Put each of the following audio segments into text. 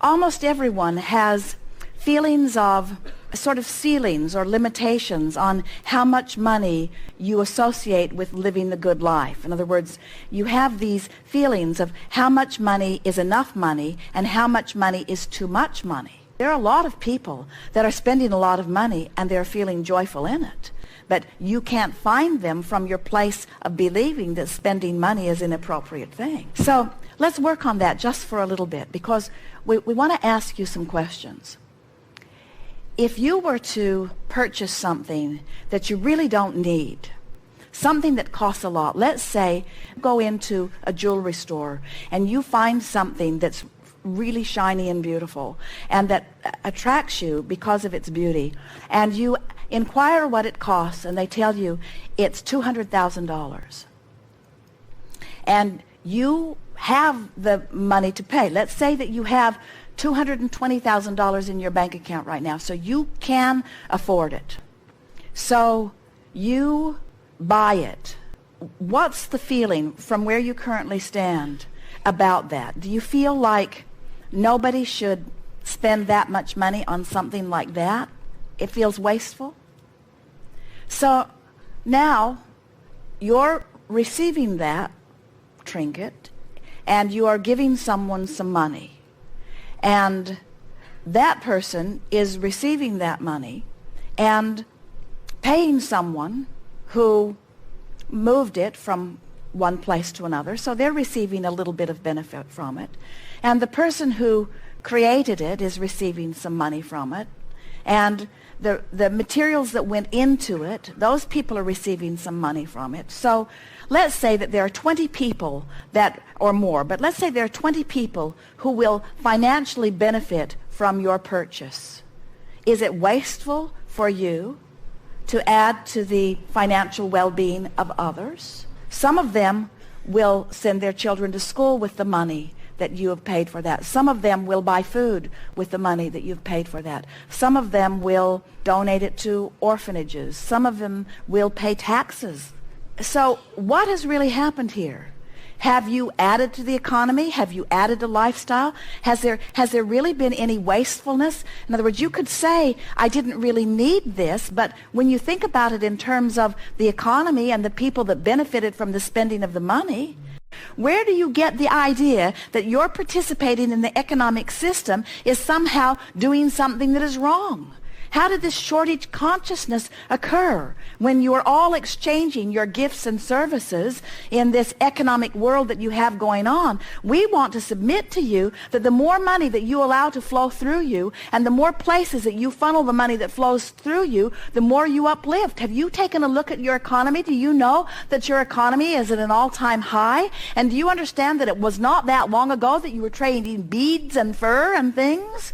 almost everyone has feelings of sort of ceilings or limitations on how much money you associate with living the good life. In other words, you have these feelings of how much money is enough money and how much money is too much money. There are a lot of people that are spending a lot of money and they're feeling joyful in it. But you can't find them from your place of believing that spending money is an appropriate thing. So let's work on that just for a little bit, because we want to ask you some questions. If you were to purchase something that you really don't need, something that costs a lot, let's say go into a jewelry store and you find something that's really shiny and beautiful and that attracts you because of its beauty, and you inquire what it costs and they tell you it's $200,000, and you have the money to pay. Let's say that you have $220,000 in your bank account right now, so you can afford it. So you buy it. What's the feeling from where you currently stand about that? Do you feel like nobody should spend that much money on something like that? It feels wasteful? So now you're receiving that trinket and you are giving someone some money. And that person is receiving that money and paying someone who moved it from one place to another. So they're receiving a little bit of benefit from it. And the person who created it is receiving some money from it. And the materials that went into it, those people are receiving some money from it. So let's say that there are 20 people that, or more, but let's say there are 20 people who will financially benefit from your purchase. Is it wasteful for you to add to the financial well-being of others? Some of them will send their children to school with the money that you have paid for that. Some of them will buy food with the money that you've paid for that. Some of them will donate it to orphanages. Some of them will pay taxes. So what has really happened here? Have you added to the economy? Have you added to lifestyle? Has there really been any wastefulness? In other words, you could say, I didn't really need this, but when you think about it in terms of the economy and the people that benefited from the spending of the money, where do you get the idea that your participating in the economic system is somehow doing something that is wrong? How did this shortage consciousness occur when you are all exchanging your gifts and services in this economic world that you have going on? We want to submit to you that the more money that you allow to flow through you and the more places that you funnel the money that flows through you, the more you uplift. Have you taken a look at your economy? Do you know that your economy is at an all-time high? And do you understand that it was not that long ago that you were trading beads and fur and things?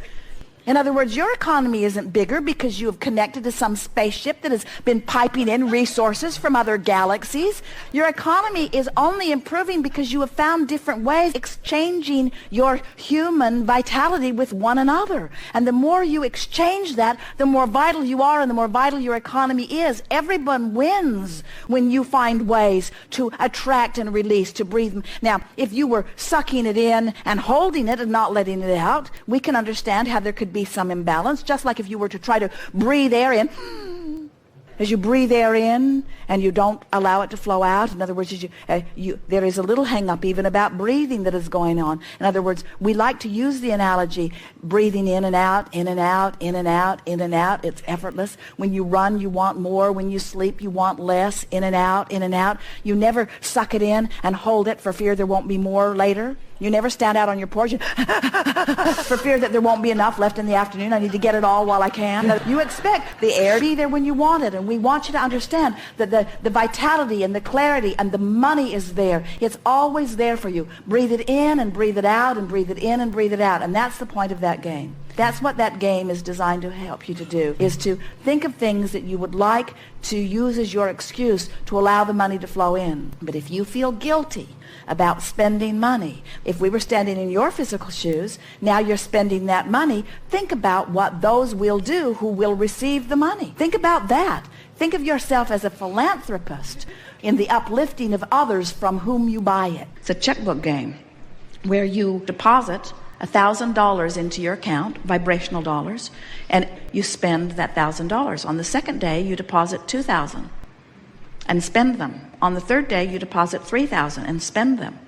In other words, your economy isn't bigger because you have connected to some spaceship that has been piping in resources from other galaxies. Your economy is only improving because you have found different ways of exchanging your human vitality with one another. And the more you exchange that, the more vital you are and the more vital your economy is. Everyone wins when you find ways to attract and release, to breathe. Now, if you were sucking it in and holding it and not letting it out, we can understand how there could be some imbalance, just like if you were to try to breathe air in. As you breathe air in and you don't allow it to flow out, in other words, there is a little hang-up even about breathing that is going on. In other words, we like to use the analogy, breathing in and out, in and out, in and out, in and out. It's effortless. When you run, you want more. When you sleep, you want less. In and out, in and out. You never suck it in and hold it for fear there won't be more later. You never stand out on your porch for fear that there won't be enough left in the afternoon. I need to get it all while I can. You expect the air to be there when you want it, and we want you to understand that the vitality and the clarity and the money is there. It's always there for you. Breathe it in and breathe it out and breathe it in and breathe it out. And that's the point of that game. That's what that game is designed to help you to do, is to think of things that you would like to use as your excuse to allow the money to flow in. But if you feel guilty about spending money, if we were standing in your physical shoes, now you're spending that money, think about what those will do who will receive the money. Think about that. Think of yourself as a philanthropist in the uplifting of others from whom you buy it. It's a checkbook game where you deposit $1,000 into your account, vibrational dollars, and you spend that $1,000. On the second day, you deposit $2,000 and spend them. On the third day, you deposit $3,000 and spend them.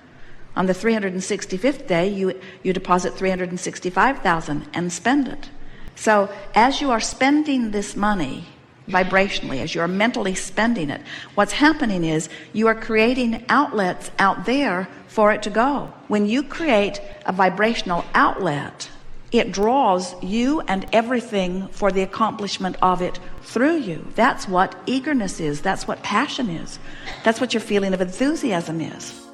On the 365th day, you deposit $365,000 and spend it. So as you are spending this money vibrationally, as you are mentally spending it, what's happening is you are creating outlets out there for it to go. When you create a vibrational outlet, it draws you and everything for the accomplishment of it through you. That's what eagerness is. That's what passion is. That's what your feeling of enthusiasm is.